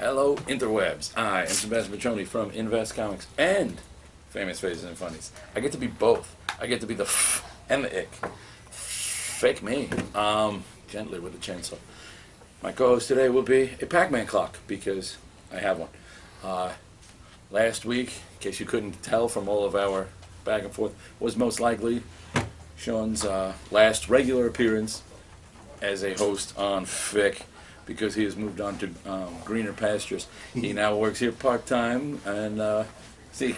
Hello, interwebs. I am Sebastian Piccione from Invest Comics and Famous Faces and Funnies. I get to be both. I get to be the f and the ick. Fake me. Gently with a chainsaw. My co-host today will be a Pac-Man clock because I have one. Last week, in case you couldn't tell from all of our back and forth, was most likely Sean's last regular appearance as a host on FFFIC, because he has moved on to greener pastures. He now works here part-time, and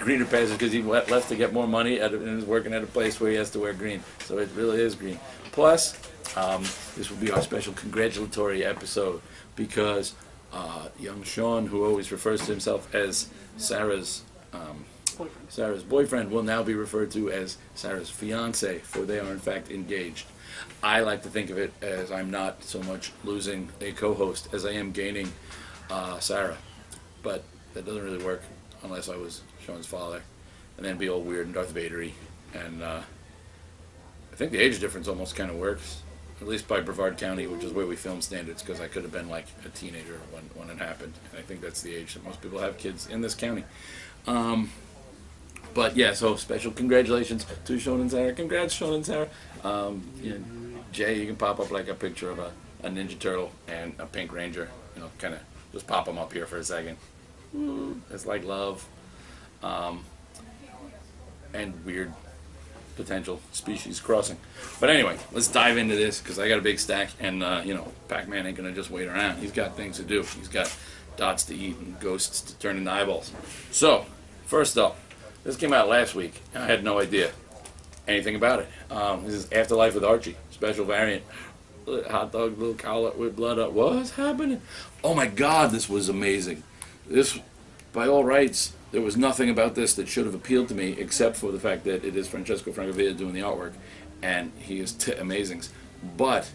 greener pastures because he left to get more money and is working at a place where he has to wear green. So it really is green. Plus, this will be our special congratulatory episode because young Sean, who always refers to himself as Sarah's boyfriend, will now be referred to as Sarah's fiance, for they are in fact engaged. I like to think of it as I'm not so much losing a co-host as I am gaining Sarah. But that doesn't really work unless I was Sean's father. And then be all weird and Darth Vader-y. And I think the age difference almost kind of works, at least by Brevard County, which is where we film standards, because I could have been like a teenager when it happened. And I think that's the age that most people have kids in this county. But yeah, so special congratulations to Sean and Sarah. Congrats, Sean and Sarah. Jay, you can pop up like a picture of a Ninja Turtle and a Pink Ranger. You know, kind of just pop them up here for a second. It's like love. And weird potential species crossing. But anyway, let's dive into this because I got a big stack, and Pac-Man ain't gonna just wait around. He's got things to do. He's got dots to eat and ghosts to turn into eyeballs. So, first up, this came out last week, and I had no idea anything about it. This is Afterlife with Archie, special variant. Hot dog, little collar with blood up. What's happening? Oh my God, this was amazing. This, by all rights, there was nothing about this that should have appealed to me except for the fact that it is Francesco Francavilla doing the artwork, and he is amazing. But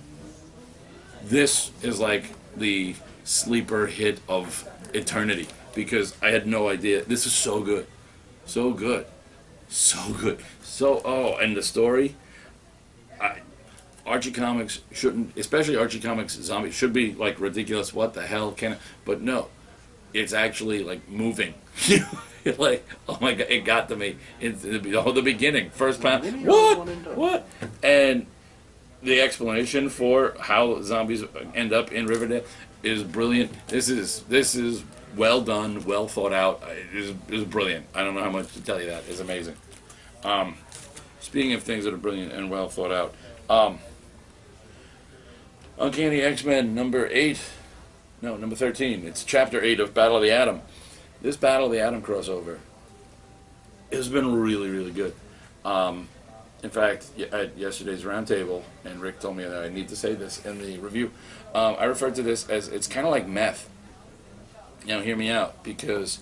this is like the sleeper hit of eternity because I had no idea. This is so good. So good. So good. And the story, Archie Comics shouldn't, especially Archie Comics Zombies, should be like ridiculous. What the hell can it? But no, it's actually like moving. Like, oh my God, it got to me. It's the beginning, first time. What? And the explanation for how zombies end up in Riverdale is brilliant. This is well done, well thought out. It is brilliant. I don't know how much to tell you that. It's amazing. Speaking of things that are brilliant and well thought out, Uncanny X-Men number 13. It's chapter 8 of Battle of the Atom. This Battle of the Atom crossover has been really, really good. In fact, at yesterday's roundtable, and Rick told me that I need to say this in the review, I referred to this as, it's kind of like meth. Hear me out, because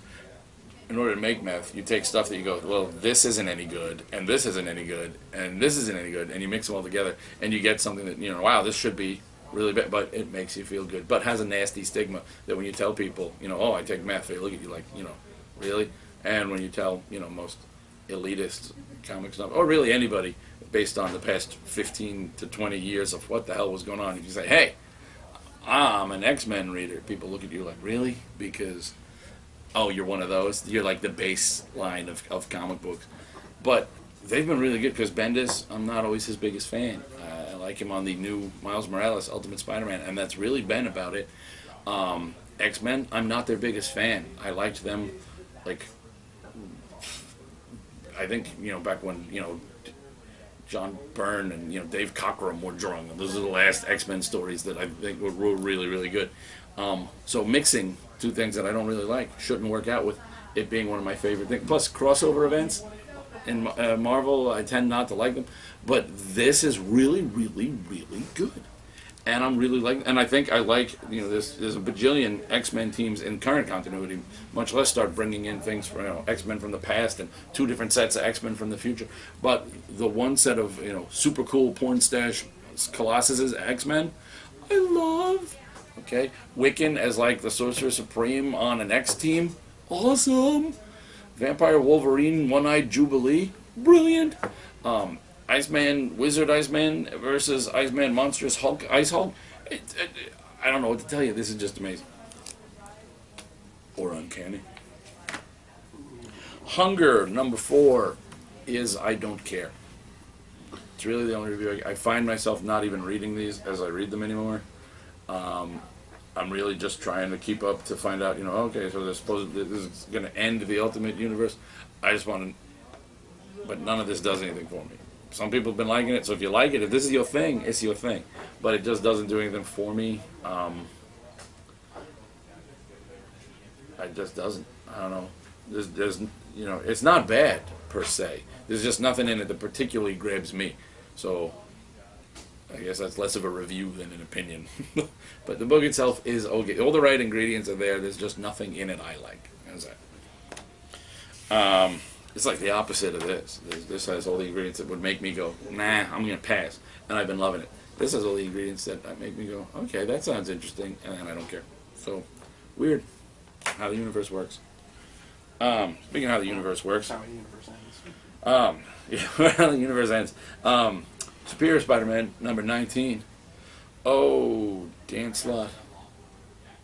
in order to make meth, you take stuff that you go, well, this isn't any good, and this isn't any good, and this isn't any good, and you mix them all together, and you get something that, wow, this should be really bad, but it makes you feel good, but has a nasty stigma that when you tell people, oh, I take meth, they look at you like, really? And when you tell, most elitist comic stuff, or really anybody, based on the past 15 to 20 years of what the hell was going on, if you say, hey, I'm an X-Men reader, people look at you like, really? Because, oh, you're one of those? You're like the baseline of comic books. But they've been really good, because Bendis, I'm not always his biggest fan. I like him on the new Miles Morales Ultimate Spider-Man, and that's really been about it. X-Men, I'm not their biggest fan. I liked them, like, I think, back when, John Byrne and Dave Cockrum were drawing them. Those are the last X-Men stories that I think were really, really good. So mixing two things that I don't really like shouldn't work out with it being one of my favorite things. Plus, crossover events in Marvel, I tend not to like them. But this is really, really, really good. And I'm really and I think I like, there's a bajillion X-Men teams in current continuity, much less start bringing in things from, X-Men from the past and two different sets of X-Men from the future. But the one set of, super cool porn stash Colossus's X-Men, I love. Okay, Wiccan as like the Sorcerer Supreme on an X team, awesome. Vampire Wolverine, One-Eyed Jubilee, brilliant. Iceman, Wizard Iceman versus Iceman Monstrous Hulk, Ice Hulk. I don't know what to tell you. This is just amazing. or uncanny. Hunger, number 4, is I don't care. It's really the only review. I find myself not even reading these as I read them anymore. I'm really just trying to keep up to find out, okay, so this is going to end the Ultimate Universe. I just want to, but none of this does anything for me. Some people have been liking it, so if you like it, if this is your thing, it's your thing. But it just doesn't do anything for me. It just doesn't. I don't know. There's it's not bad per se. There's just nothing in it that particularly grabs me. So I guess that's less of a review than an opinion. But the book itself is okay. All the right ingredients are there. There's just nothing in it I like. How's that? It's like the opposite of this. This has all the ingredients that would make me go, nah, I'm going to pass. And I've been loving it. This has all the ingredients that make me go, okay, that sounds interesting, and then I don't care. So, weird how the universe works. Speaking of how the universe works. How the universe ends. Yeah, how the universe ends. Superior Spider-Man, number 19. Oh, Dan Slott.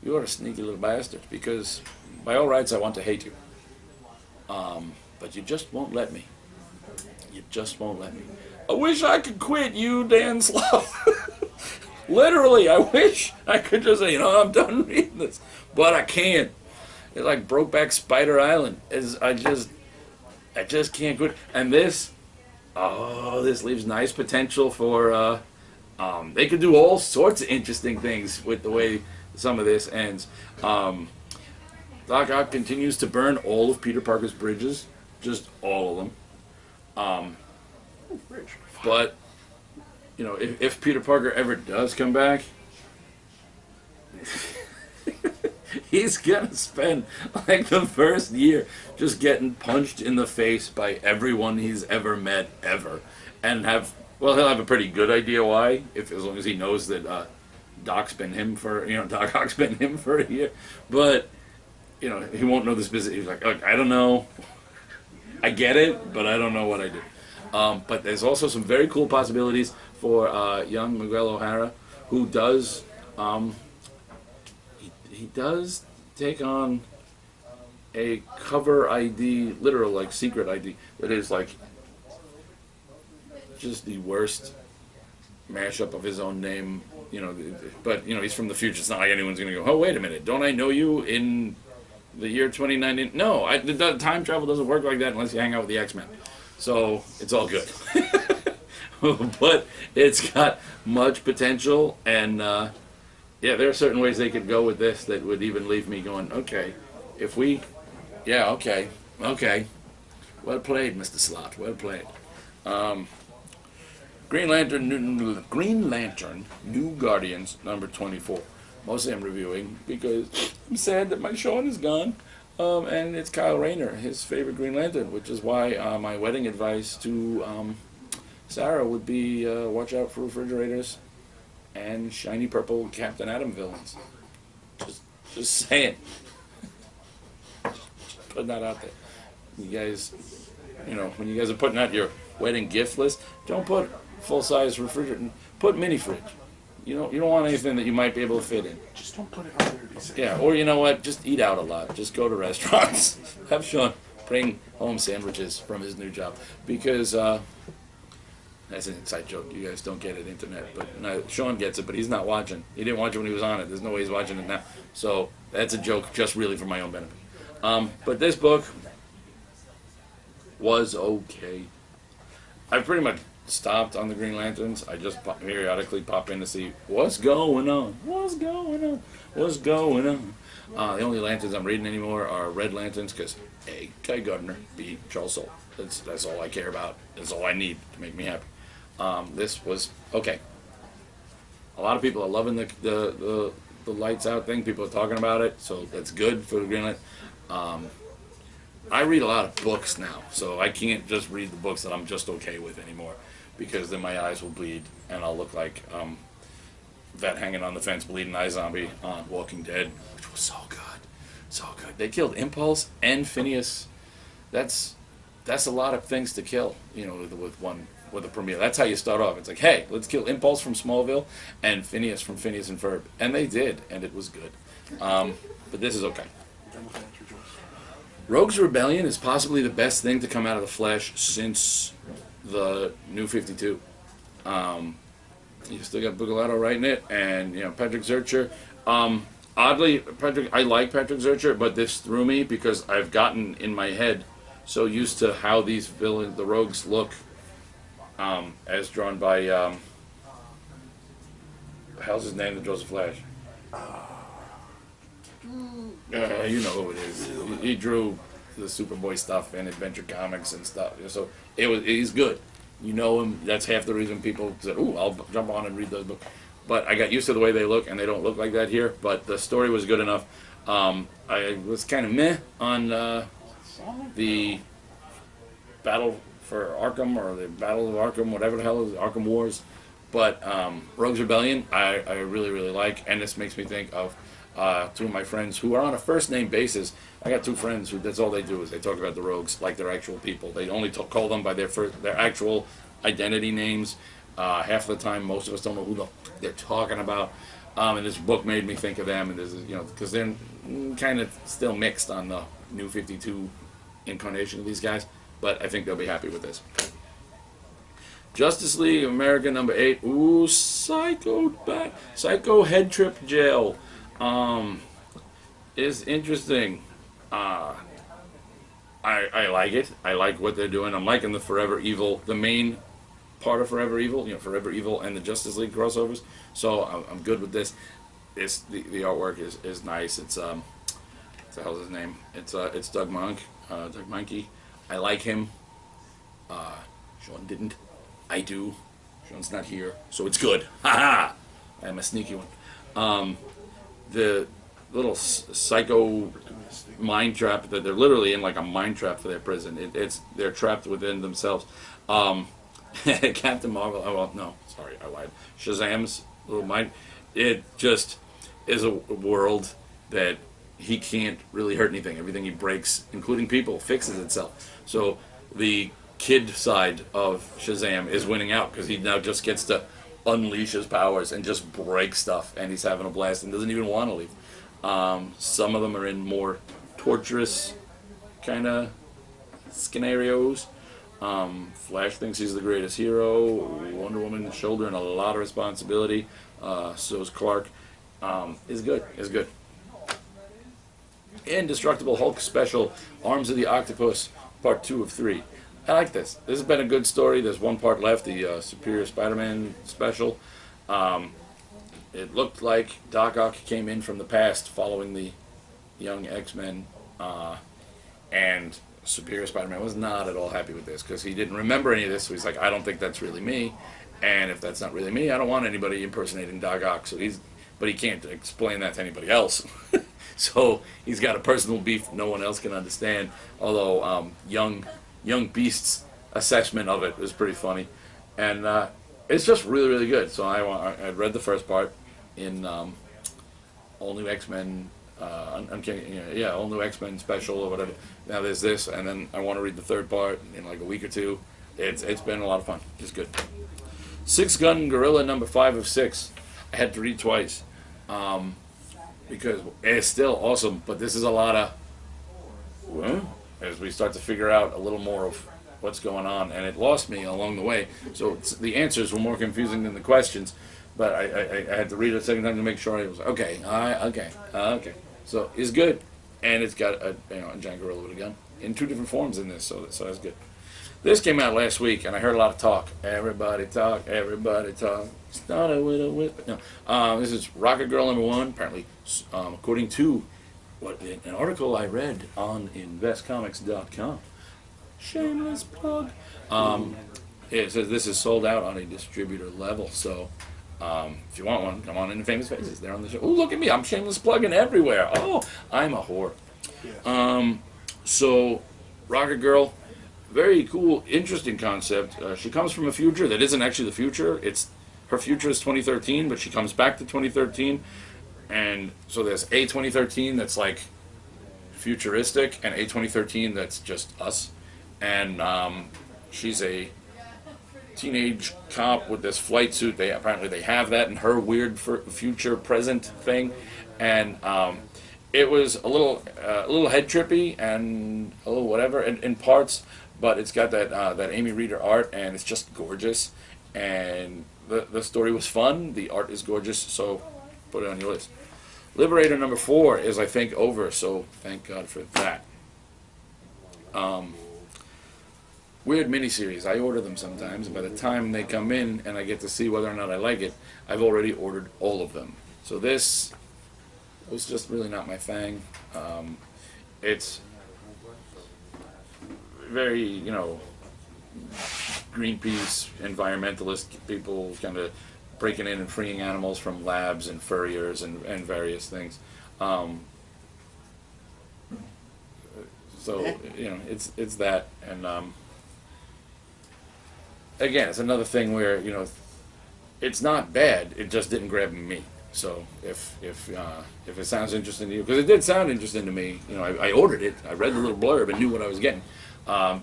You are a sneaky little bastard, because by all rights I want to hate you. But you just won't let me. You just won't let me. I wish I could quit you, Dan Slott. Literally, I wish I could just say, I'm done reading this. But I can't. It's like Brokeback Spider Island. I just can't quit. And this leaves nice potential for, they could do all sorts of interesting things with the way some of this ends. Doc Ock continues to burn all of Peter Parker's bridges. Just all of them. But, if Peter Parker ever does come back, he's going to spend like the first year just getting punched in the face by everyone he's ever met, ever. And he'll have a pretty good idea why, as long as he knows that Doc Ock's been him for a year. But, he won't know this business. He's like, look, I don't know. I get it, but I don't know what I did. But there's also some very cool possibilities for young Miguel O'Hara, who does he does take on a cover ID, literal like secret ID, that is like just the worst mashup of his own name. But he's from the future. It's not like anyone's going to go, oh wait a minute, don't I know you in the year 2019? No, the time travel doesn't work like that unless you hang out with the X-Men. So, it's all good. But it's got much potential, and there are certain ways they could go with this that would even leave me going, okay, okay. Well played, Mr. Slott, well played. Green Lantern, New Guardians, number 24. Mostly I'm reviewing because I'm sad that my Sean is gone. And it's Kyle Rayner, his favorite Green Lantern, which is why my wedding advice to Sarah would be watch out for refrigerators and shiny purple Captain Atom villains. Just saying. Just putting that out there. You guys, when you guys are putting out your wedding gift list, don't put full-size refrigerator. Put mini fridge. You don't want anything that you might be able to fit in. Just don't put it on there to be safe. Yeah, or you know what? Just eat out a lot. Just go to restaurants. Have Sean bring home sandwiches from his new job. Because, that's an inside joke. You guys don't get it, internet. But no, Sean gets it, but he's not watching. He didn't watch it when he was on it. There's no way he's watching it now. So, that's a joke just really for my own benefit. But this book was okay. I pretty much stopped on the Green Lanterns. I just periodically pop in to see what's going on. The only lanterns I'm reading anymore are Red Lanterns because A, Guy Gardner, B, Charles Soule. That's all I care about. That's all I need to make me happy. This was okay. A lot of people are loving the lights out thing. People are talking about it, so that's good for the Green Lantern. I read a lot of books now, so I can't just read the books that I'm just okay with anymore, because then my eyes will bleed and I'll look like that hanging on the fence bleeding eye zombie on Walking Dead, which was so good. They killed Impulse and Phineas. That's a lot of things to kill, with a premiere. That's how you start off. It's like, hey, let's kill Impulse from Smallville and Phineas from Phineas and Ferb, and they did, and it was good. But this is okay. Rogue's Rebellion is possibly the best thing to come out of the Flash since the New 52. You still got Bugaletto writing it, and Patrick Zircher. Oddly, I like Patrick Zircher, but this threw me because I've gotten in my head so used to how these villains, the rogues, look, as drawn by how's his name that draws the Flash? You know who it is. He drew the Superboy stuff and Adventure Comics and stuff. So he's good. You know him. That's half the reason people said, "Ooh, I'll jump on and read those books." But I got used to the way they look, and they don't look like that here. But the story was good enough. I was kind of meh on the Battle for Arkham or the Battle of Arkham, whatever the hell it is, Arkham Wars. But Rogue's Rebellion, I really, really like, and this makes me think of two of my friends who are on a first-name basis. I got two friends who that's all they do is they talk about the rogues like they're actual people. They only call them by their actual identity names. Half of the time, most of us don't know who they're talking about. And this book made me think of them, and this is because they're kind of still mixed on the New 52 incarnation of these guys. But I think they'll be happy with this. Justice League of America #8. Ooh, Psycho Head Trip Jail. Is interesting. I like it. I like what they're doing. I'm liking the Forever Evil, the main part of Forever Evil, Forever Evil and the Justice League crossovers. So I'm good with this. The artwork is nice. It's what the hell's his name? It's Doug Mahnke. I like him. Sean didn't. I do. Sean's not here, so it's good. Ha ha! I'm a sneaky one. The little psycho mind trap that they're literally in, like a mind trap for their prison. They're trapped within themselves. Captain Marvel. Oh well, no, sorry, I lied. Shazam's little mind. It just is a world that he can't really hurt anything. Everything he breaks, including people, fixes itself. So the kid side of Shazam is winning out because he now just gets to unleash his powers and just break stuff, and he's having a blast and doesn't even want to leave. Some of them are in more torturous kind of scenarios. Flash thinks he's the greatest hero. Wonder Woman is shouldering a lot of responsibility. So is Clark. Is good. Indestructible Hulk Special, Arms of the Octopus, Part 2 of 3. I like this. This has been a good story. There's one part left, the Superior Spider-Man Special. It looked like Doc Ock came in from the past following the young X-Men, and Superior Spider-Man was not at all happy with this because he didn't remember any of this, so he's like, I don't think that's really me, and if that's not really me, I don't want anybody impersonating Doc Ock, but he can't explain that to anybody else. So he's got a personal beef no one else can understand, although Young Beast's assessment of it was pretty funny, and it's just really, really good. So I read the first part in All New X-Men, All New X-Men Special or whatever. Now there's this, and then I want to read the third part in like a week or two. It's been a lot of fun. It's good. Six Gun Gorilla #5 of 6. I had to read twice because it's still awesome, but this is a lot of as we start to figure out a little more of what's going on, and it lost me along the way. So the answers were more confusing than the questions, but I had to read it a second time to make sure I was okay. So it's good, and it's got a giant gorilla with a gun in 2 different forms in this, so that's good. This came out last week, and I heard a lot of talk. Everybody talk. Started with a whisper. No, this is Rocket Girl #1. Apparently, according to an article I read on investcomics.com. Shameless plug. It says this is sold out on a distributor level. So if you want one, come on into Famous Faces. They're on the show. Oh, look at me. I'm shameless plugging everywhere. Oh, I'm a whore. Yes. So Rocket Girl, very cool, interesting concept. She comes from a future that isn't actually the future. Her future is 2013, but she comes back to 2013. And so there's a 2013 that's like futuristic, and a 2013 that's just us. And she's a teenage cop with this flight suit. Apparently they have that in her weird future present thing, and it was a little head trippy and a little whatever in parts, but it's got that Amy Reeder art, and it's just gorgeous. And the story was fun. The art is gorgeous, so put it on your list. Liberator number 4 is, I think, over, so thank God for that. Weird miniseries. I order them sometimes, and by the time they come in and I get to see whether or not I like it, I've already ordered all of them. So this was just really not my thing. It's very, you know, Greenpeace, environmentalist people kind of breaking in and freeing animals from labs and furriers and various things. So, you know, it's that. And again, it's another thing where, you know, it's not bad, it just didn't grab me. So if it sounds interesting to you, because it did sound interesting to me, you know, I ordered it, I read the little blurb and knew what I was getting.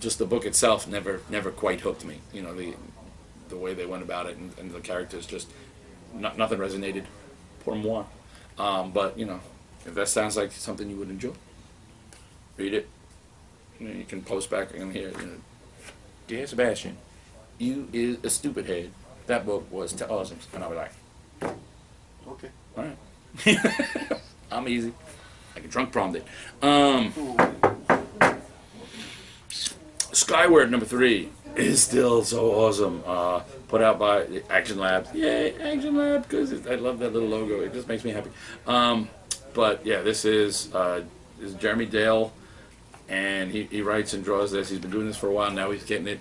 Just the book itself never quite hooked me. You know, the way they went about it, and the characters just nothing resonated. Pour moi. But you know, if that sounds like something you would enjoy, read it. You know, you can post back in here. You know, dear Sebastian, you is a stupid head. That book was awesome, and I'll be like, Okay. all right. I'm easy. I can drunk prompt it. Skyward number 3 is still so awesome. Put out by Action Labs. Yay, Action Lab, because I love that little logo. It just makes me happy. But yeah, this is Jeremy Dale, and he writes and draws this. He's been doing this for a while. Now he's getting it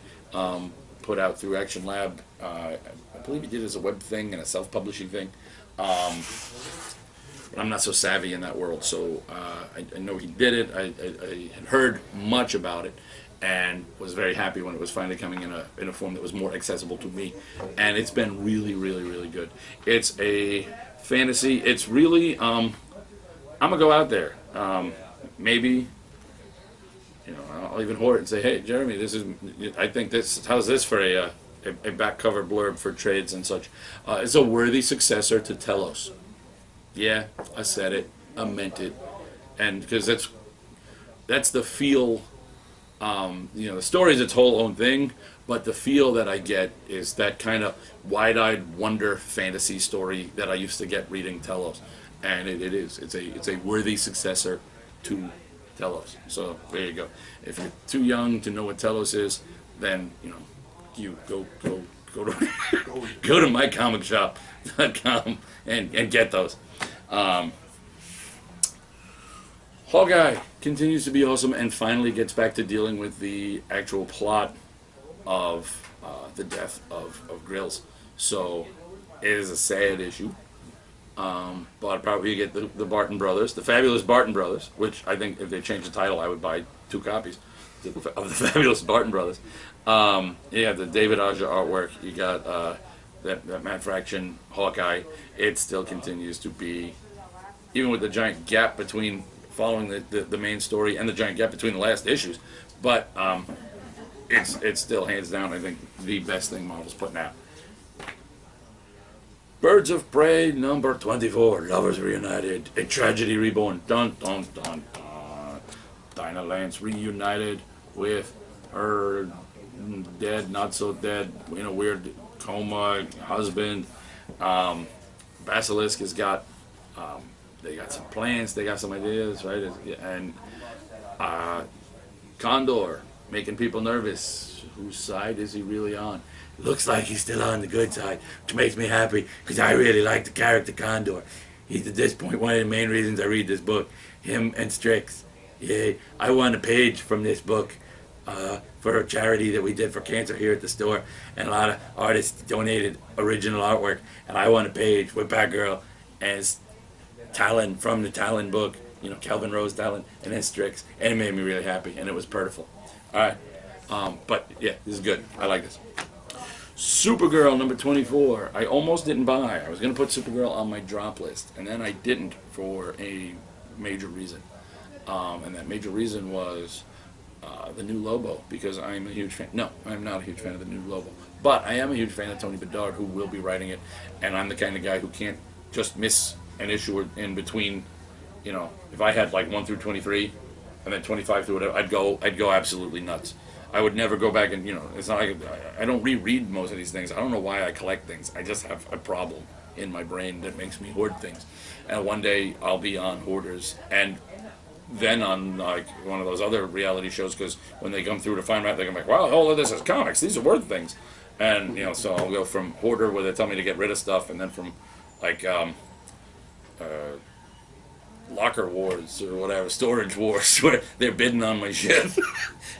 put out through Action Lab. I believe he did it as a web thing and a self-publishing thing. I'm not so savvy in that world, so I know he did it. I had heard much about it, and was very happy when it was finally coming in a form that was more accessible to me. And it's been really, really, really good. It's a fantasy. It's really, I'm gonna go out there. Maybe, you know, I'll even hoard it and say, hey, Jeremy, I think how's this for a back cover blurb for trades and such. It's a worthy successor to Telos. Yeah, I said it. I meant it. And because that's the feel. You know, the story is its whole own thing, but the feel that I get is that kind of wide-eyed wonder fantasy story that I used to get reading Telos, and it is. It's a worthy successor to Telos. So there you go. If you're too young to know what Telos is, then you know, you go to go to mycomicshop.com and get those. Hawkeye continues to be awesome and finally gets back to dealing with the actual plot of the death of Grills. So it is a sad issue. But I'd probably get the Barton Brothers, the Fabulous Barton Brothers, which I think if they change the title, I would buy 2 copies of the Fabulous Barton Brothers. You have the David Aja artwork. You got that Matt Fraction Hawkeye. It still continues to be, even with the giant gap between following the main story and the giant gap between the last issues, but it's still hands down, I think, the best thing Marvel's putting out. Birds of Prey number 24, Lovers Reunited, a tragedy reborn. Dun dun dun dun. Dinah Lance reunited with her dead, not so dead, you know, weird coma husband. Basilisk has got they got some plans, they got some ideas, right? And Condor making people nervous. Whose side is he really on? Looks like he's still on the good side, which makes me happy because I really like the character Condor. He's at this point one of the main reasons I read this book. Him and Strix. Yay. I won a page from this book for a charity that we did for cancer here at the store, and a lot of artists donated original artwork, and I won a page with Batgirl as Talon from the Talon book, you know, Calvin Rose Talon, and then Strix, and it made me really happy, and it was purtiful. Alright, but yeah, this is good. I like this. Supergirl number 24. I almost didn't buy. I was going to put Supergirl on my drop list, and then I didn't for a major reason. And that major reason was the new Lobo, because I'm a huge fan. No, I'm not a huge fan of the new Lobo, but I am a huge fan of Tony Bedard, who will be writing it, and I'm the kind of guy who can't just miss an issue in between you know, if I had like 1 through 23, and then 25 through whatever, I'd go absolutely nuts. I would never go back and, you know, it's not like I don't reread most of these things. I don't know why I collect things. I just have a problem in my brain that makes me hoard things. And one day I'll be on Hoarders, and then on like one of those other reality shows, because when they come through to find out, they come like, wow, all of this is comics. These are worth things. And, you know, so I'll go from Hoarder, where they tell me to get rid of stuff, and then from like Locker Wars or whatever, Storage Wars, where they're bidding on my shit.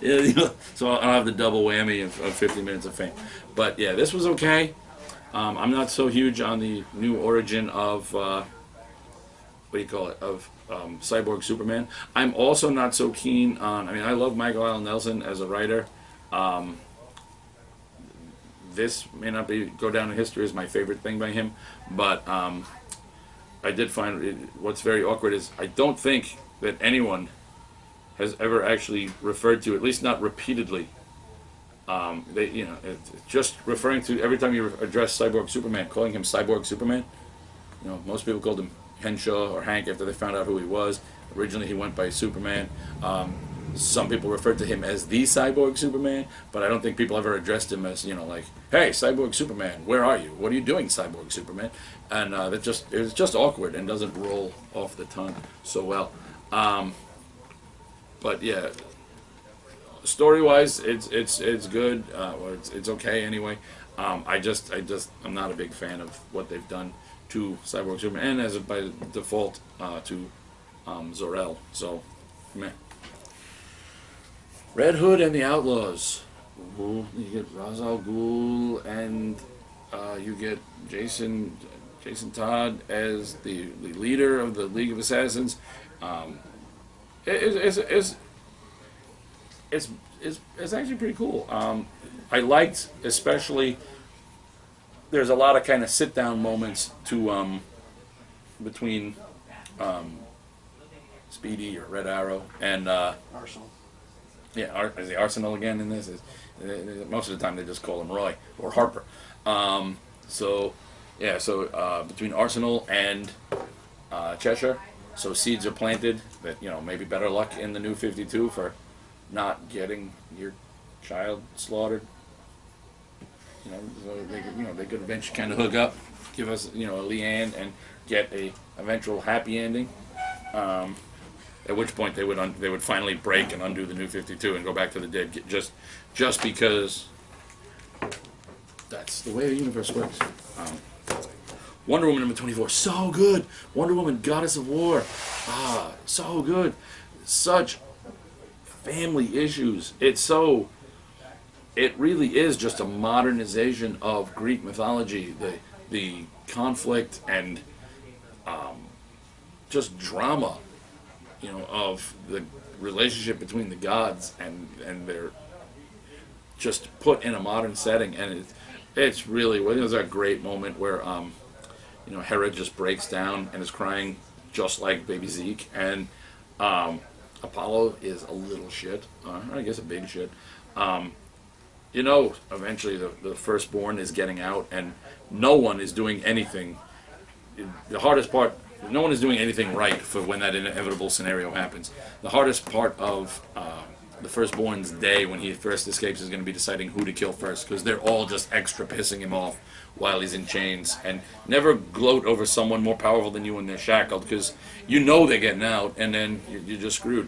Yeah, you know, so I'll have the double whammy of 50 minutes of fame. But yeah, this was okay. I'm not so huge on the new origin of what do you call it, of Cyborg Superman. I'm also not so keen on. I mean, I love Michael Allen Nelson as a writer. This may not go down in history as my favorite thing by him, but I did find what's very awkward is I don't think that anyone has ever actually referred to, at least not repeatedly. You know, just referring to every time you address Cyborg Superman, calling him Cyborg Superman. You know, most people called him Henshaw or Hank after they found out who he was. Originally, he went by Superman. Some people referred to him as the Cyborg Superman, but I don't think people ever addressed him as, you know, like, hey, Cyborg Superman, where are you? What are you doing, Cyborg Superman? And it's just awkward and doesn't roll off the tongue so well. But yeah, story-wise, it's good, or it's okay anyway. I'm not a big fan of what they've done to Cyborg Superman, and as by default to Zor-El. So, meh. Red Hood and the Outlaws. Ooh, you get Ra's al Ghul, and you get Jason Todd as the leader of the League of Assassins. It's actually pretty cool. I liked, especially, there's a lot of kind of sit down moments to between Speedy or Red Arrow and Arsenal. yeah, is the Arsenal again in this? Most of the time they just call him Roy or Harper. So between Arsenal and Cheshire, so seeds are planted that, you know, maybe better luck in the new 52 for not getting your child slaughtered. You know, so they could eventually kind of hook up, give us, you know, a Leanne and get a eventual happy ending. At which point they would finally break and undo the new 52 and go back to the dead, just because that's the way the universe works. Wonder Woman number 24, so good. Wonder Woman, Goddess of War, so good. Such family issues. It really is just a modernization of Greek mythology. The conflict and just drama, you know, of the relationship between the gods, and they're just put in a modern setting, and it's really, well, there's a great moment where you know, Hera just breaks down and is crying just like baby Zeke, and Apollo is a little shit, I guess a big shit. You know, eventually the firstborn is getting out, and no one is doing anything. The hardest part, no one is doing anything right for when that inevitable scenario happens. The hardest part of the firstborn's day when he first escapes is going to be deciding who to kill first, because they're all just extra pissing him off while he's in chains. And never gloat over someone more powerful than you when they're shackled, because you know they're getting out, and then you're just screwed.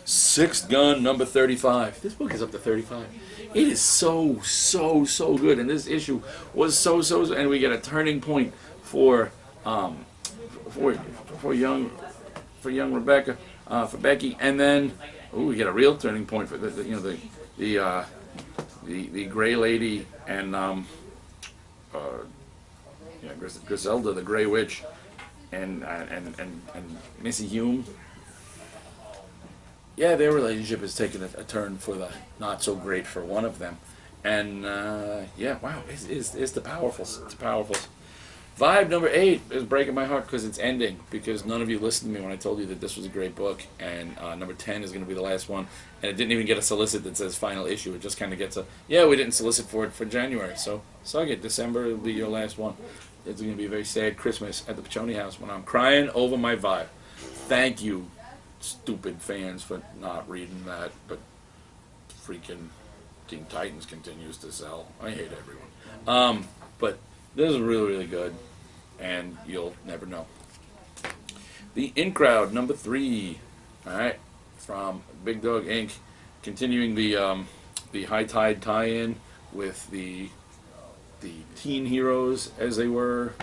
Sixth Gun, number 35. This book is up to 35. It is so good, and this issue was so, and we get a turning point for young Rebecca, for Becky, and then we get a real turning point for the Gray Lady and Griselda, the Gray Witch, and Missy Hume. Yeah, their relationship has taken a turn for the not so great for one of them, and yeah, wow, it's the powerfuls. It's the powerfuls. Vibe number 8 is breaking my heart because it's ending, because none of you listened to me when I told you that this was a great book, and number 10 is going to be the last one, and it didn't even get a solicit that says final issue. It just kind of gets a, yeah, we didn't solicit for it for January, so suck it, December will be your last one. it's going to be a very sad Christmas at the Piccione house when I'm crying over my vibe. Thank you, stupid fans, for not reading that, but freaking Teen Titans continues to sell. I hate everyone. But this is really, really good, and you'll never know. The In Crowd, number 3, all right, from Big Dog Inc., continuing the High Tide tie-in with the teen heroes as they were,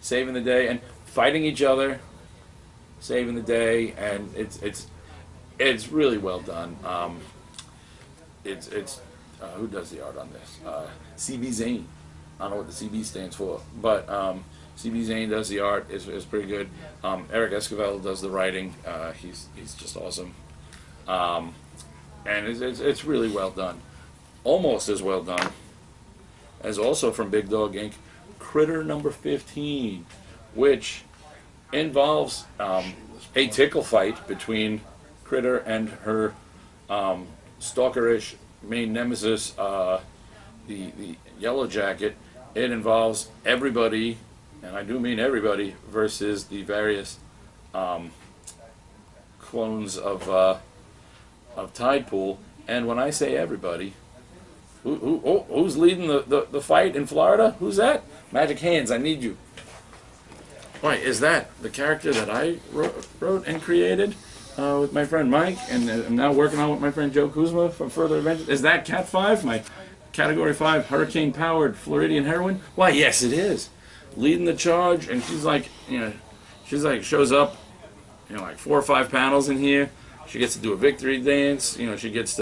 saving the day and fighting each other, saving the day, and it's really well done. It's who does the art on this? CB Zane. I don't know what the CB stands for, but CB Zane does the art. It's pretty good. Eric Esquivel does the writing. He's just awesome, and it's really well done. Almost as well done as also from Big Dog Inc. Critter number 15, which involves a tickle fight between Critter and her stalkerish main nemesis, the Yellow Jacket. It involves everybody, and I do mean everybody, versus the various clones of Tide Pool. And when I say everybody, who's leading the fight in Florida? Who's that? Magic Hands, I need you. Why, is that the character that I wrote and created with my friend Mike, and I'm now working on with my friend Joe Kuzma from Further Adventures? Is that Cat 5, my Category 5 hurricane-powered Floridian heroine? Why, yes, it is. Leading the charge, and she's like, shows up, like 4 or 5 panels in here. She gets to do a victory dance. She gets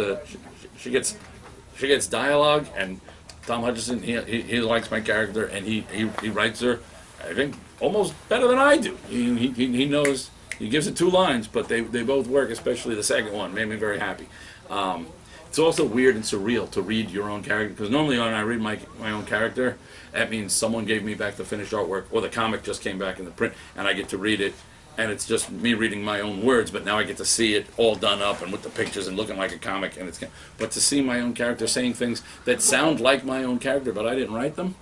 dialogue, and Tom Hutchison, he likes my character, and he writes her, I think, almost better than I do. He knows, he gives it 2 lines, but they both work, especially the second one. Made me very happy. It's also weird and surreal to read your own character, because normally when I read my own character, that means someone gave me back the finished artwork, or the comic just came back in the print, and I get to read it, and it's just me reading my own words, but now I get to see it all done up and with the pictures and looking like a comic, and but to see my own character saying things that sound like my own character, but I didn't write them,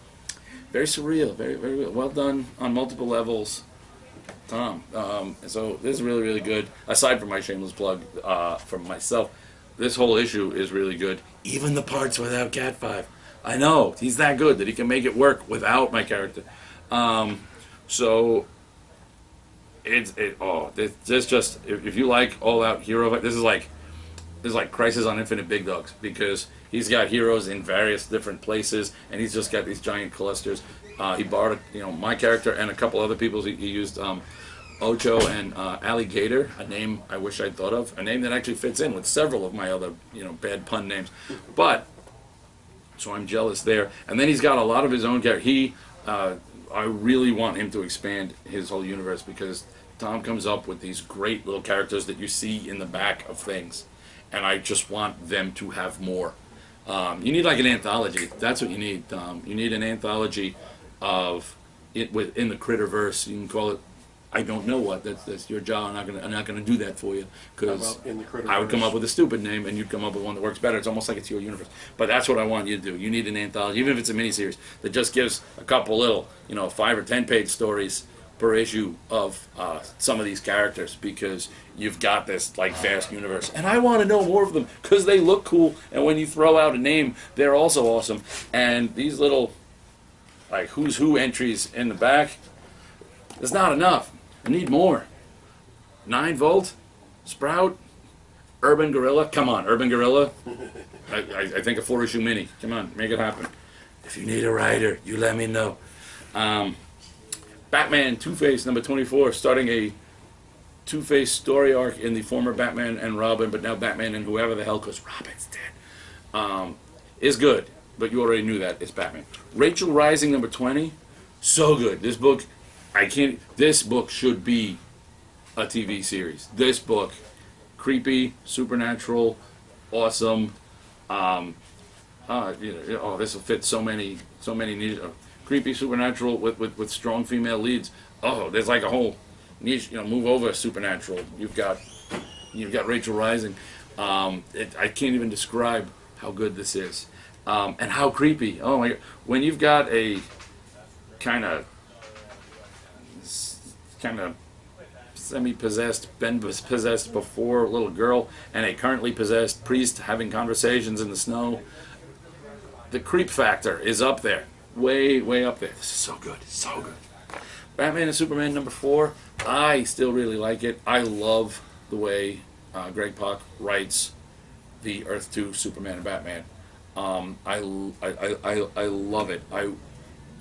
very surreal, very, very well done on multiple levels. Tom. So this is really, really good. Aside from my shameless plug from myself, this whole issue is really good. Even the parts without Cat 5. I know, he's that good that he can make it work without my character. So this just, if you like all out hero, this is like Crisis on Infinite Big Dogs, because he's got heroes in various different places, and he's just got these giant clusters. He borrowed, my character and a couple other people's. He used Ocho and Alligator, a name I wish I'd thought of, a name that actually fits in with several of my other, bad pun names. But so I'm jealous there. And then he's got a lot of his own character. I really want him to expand his whole universe, because Tom comes up with these great little characters that you see in the back of things, and I just want them to have more. You need like an anthology. That's what you need, Tom. You need an anthology of it within the Critterverse. You can call it, I don't know what. That's your job. I'm not gonna do that for you, because I would come up with a stupid name and you'd come up with one that works better. It's almost like it's your universe. But that's what I want you to do. You need an anthology, even if it's a miniseries that just gives a couple little, 5 or 10 page stories per issue of some of these characters, because you've got this like vast universe, and I want to know more of them because they look cool. And when you throw out a name, they're also awesome. And these little like who's who entries in the back, there's not enough. I need more. 9 Volt, Sprout, Urban Gorilla. Come on, Urban Gorilla. I think a 4-issue mini. Come on, make it happen. If you need a writer, you let me know. Batman Two-Face number 24, starting a Two-Face story arc in the former Batman and Robin, but now Batman and whoever the hell, because Robin's dead, is good. But you already knew that. It's Batman. Rachel Rising number 20, so good. This book, this book should be a TV series. This book, creepy, supernatural, awesome. This will fit so many needs. Creepy, supernatural with strong female leads. Oh, there's like a whole niche. Move over supernatural. You've got Rachel Rising. I can't even describe how good this is, and how creepy. Oh my God! When you've got a kind of semi-possessed, been possessed before, little girl, and a currently possessed priest having conversations in the snow. The creep factor is up there, way up there. This is so good, so good. Batman and Superman #4. I still really like it. I love the way Greg Pak writes the Earth 2 Superman and Batman. I love it.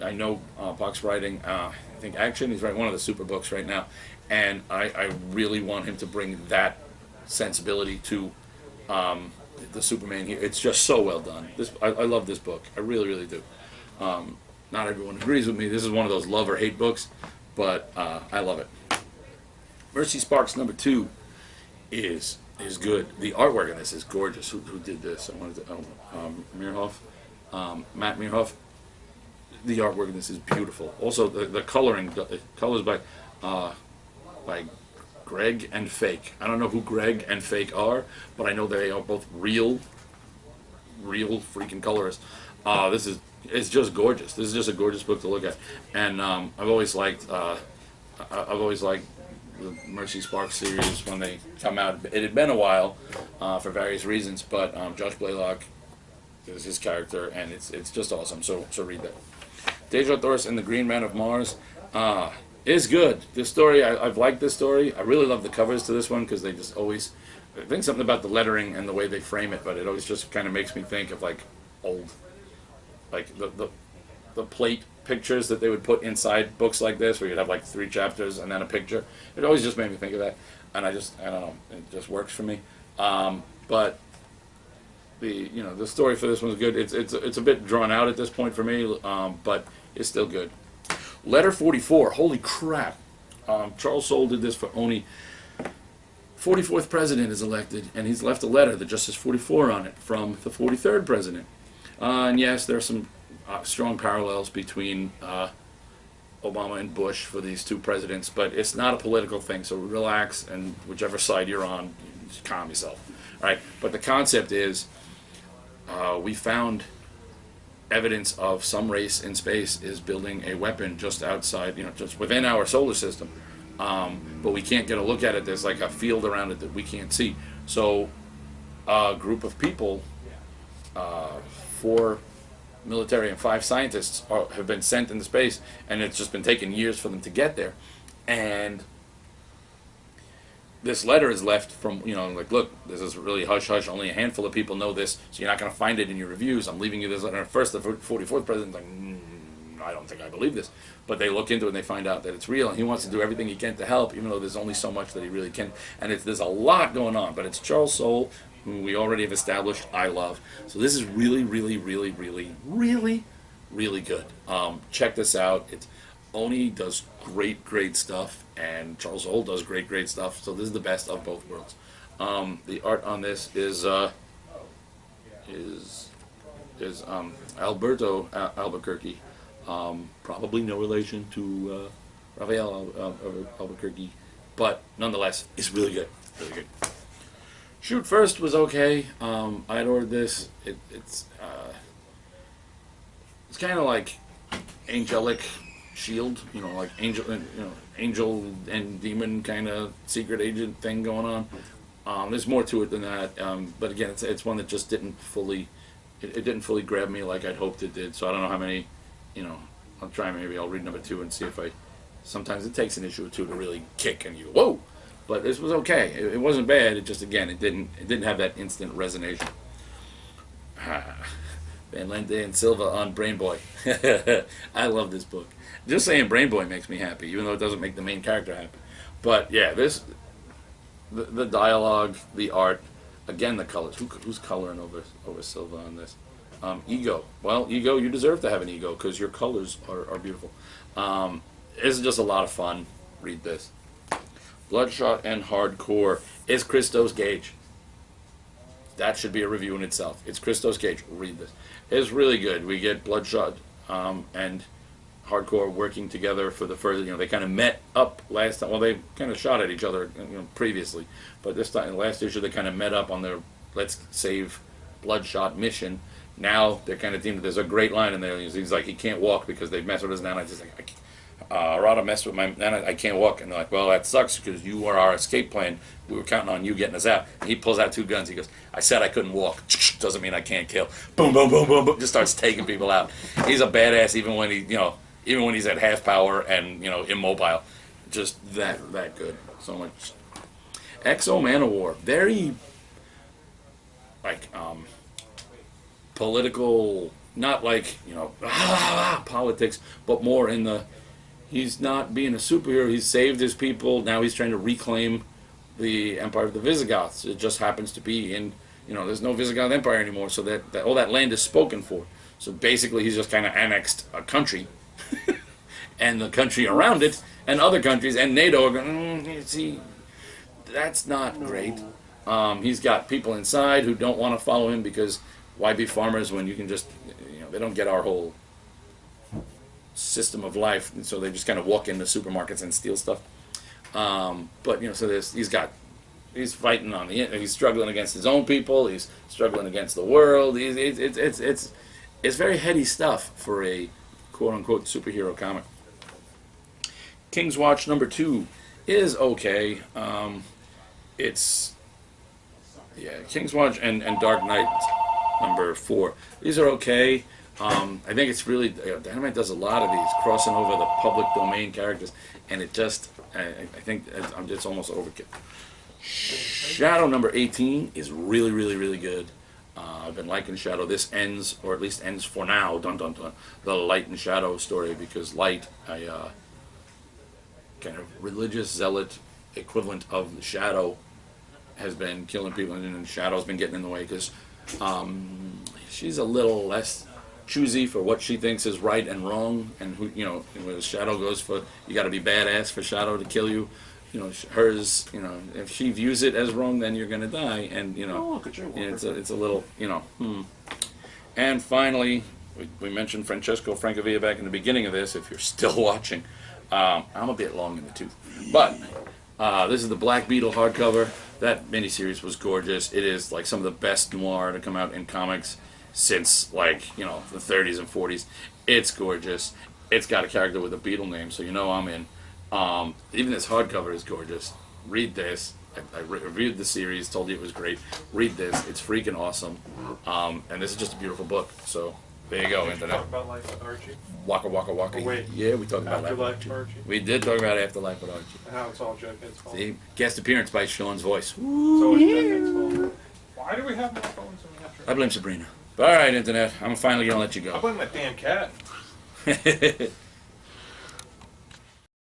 I know Pak's writing, I think Action. He's writing one of the super books right now, and I really want him to bring that sensibility to the Superman here. It's just so well done. I love this book. I really do. Not everyone agrees with me. This is one of those love or hate books, but I love it. Mercy Sparks #2 is good. The artwork in this is gorgeous. Who did this? I wanted to. Meerhoff, Matt Meerhoff. The artwork in this is beautiful. Also, the coloring, the colors by Greg and Fake. I don't know who Greg and Fake are, but I know they are both real freaking colorists. It's just gorgeous. This is just a gorgeous book to look at, and I've always liked the Mercy Sparks series when they come out. It had been a while for various reasons, but Josh Blaylock is his character, and it's just awesome. So read that. Deja Thorse and the Green Man of Mars is good. This story, I've liked this story. I really love the covers to this one because they just always, I think something about the lettering and the way they frame it, but it always just kind of makes me think of like old, like the plate pictures that they would put inside books like this, where you'd have like 3 chapters and then a picture. It always just made me think of that, and I don't know, it just works for me. But the story for this one's good. It's a bit drawn out at this point for me, but it's still good. Letter 44. Holy crap! Charles Soule did this for Oni. 44th president is elected, and he's left a letter that just says 44 on it from the 43rd president. And yes, there are some strong parallels between Obama and Bush for these 2 presidents, but it's not a political thing, so relax, and whichever side you're on, just calm yourself. All right? But the concept is, we found evidence of some race in space is building a weapon just outside, just within our solar system. But we can't get a look at it. There's like a field around it that we can't see. So a group of people, 4 military and 5 scientists have been sent into space, and it's just been taking years for them to get there. And this letter is left from, like, look, this is really hush-hush, only a handful of people know this, so you're not going to find it in your reviews. I'm leaving you this letter. At first, the 44th president's like, I don't think I believe this. But they look into it and they find out that it's real, and he wants to do everything he can to help, even though there's only so much that he really can. And there's a lot going on, but it's Charles Soule, who we already have established I love. So this is really good. Check this out. Oni does great stuff, and Charles Soule does great stuff. So this is the best of both worlds. The art on this is Alberto Albuquerque. Probably no relation to Rafael Albuquerque, but nonetheless, it's really good. Really good. Shoot First was okay. I'd ordered this. It's kind of like Angelic Shield, like angel and demon kind of secret agent thing going on. There's more to it than that, but again, it's one that just didn't fully grab me like I'd hoped it did. So I don't know how many. I'll try. Maybe I'll read #2 and see if sometimes it takes an issue or 2 to really kick and you go, whoa. But this was okay. It wasn't bad. It just, again, it didn't have that instant resonation. Van Lente and Silva on Brain Boy. I love this book. Just saying Brain Boy makes me happy, even though it doesn't make the main character happy. But yeah, the dialogue, the art, again the colors. Who's coloring over Silva on this? Ego. Well, Ego, you deserve to have an ego because your colors are beautiful. This is just a lot of fun. Read this. Bloodshot and Hardcore is Christos Gage. That should be a review in itself. It's Christos Gage. Read this. It's really good. We get Bloodshot and Hardcore working together for the first. They kind of met up last time. Well, they kind of shot at each other previously, but this time, last issue, they kind of met up on their Let's Save Bloodshot mission. Now they're kind of deemed. There's a great line in there. He's like, he can't walk because they've messed with his nana. He's like, Rada messed with my nana. I can't walk. And they're like, well, that sucks because you were our escape plan. We were counting on you getting us out. And he pulls out 2 guns. He goes, I said I couldn't walk. Doesn't mean I can't kill. Boom, boom, boom, boom, boom. Just starts taking people out. He's a badass even when even when he's at half power and immobile. Just that good. So much. Exo Manowar. Very like political, not like politics, but more in the, he's not being a superhero. He's saved his people. Now he's trying to reclaim the empire of the Visigoths. It just happens to be in, there's no Visigoth empire anymore, so that all that land is spoken for. So basically he's just kind of annexed a country and the country around it and other countries and NATO are going, see, that's not great. He's got people inside who don't want to follow him because why be farmers when you can just, they don't get our whole system of life, and so they just kind of walk into supermarkets and steal stuff. But so he's fighting on he's struggling against his own people. He's struggling against the world. It's very heady stuff for a quote unquote superhero comic. King's Watch #2 is okay. King's Watch and Dark Knight #4. These are okay. I think it's really, Dynamite does a lot of these, crossing over the public domain characters, and it just, I think it's almost overkill. Shadow #18 is really, really, really good. I've been liking Shadow. This ends, or at least ends for now, dun dun dun, the Light and Shadow story, because Light, a kind of religious zealot equivalent of the Shadow, has been killing people, and Shadow's been getting in the way because she's a little less choosy for what she thinks is right and wrong, and who where Shadow goes for, you got to be badass for Shadow to kill you. Hers, if she views it as wrong, then you're gonna die, and it's a little, And finally, we mentioned Francesco Francavilla back in the beginning of this. If you're still watching, I'm a bit long in the tooth, but this is the Black Beetle hardcover. That miniseries was gorgeous. It is like some of the best noir to come out in comics since the 30s and 40s. It's gorgeous. It's got a character with a beetle name, so I'm in. Even this hardcover is gorgeous. Read this. I reviewed the series, told you it was great. Read this. It's freaking awesome. And this is just a beautiful book. So there you go, Internet. Talk about Life with Archie. Waka Waka Waka. Oh, wait. Yeah, we talked about Afterlife Life with Archie. We did talk about Afterlife with Archie. And how it's all Jughead's fault. See, guest appearance by Sean's voice. So it's Jughead's fault. Why do we have more phones than we have to? I blame Sabrina. All right, Internet. I'm finally gonna let you I go. blame that damn cat.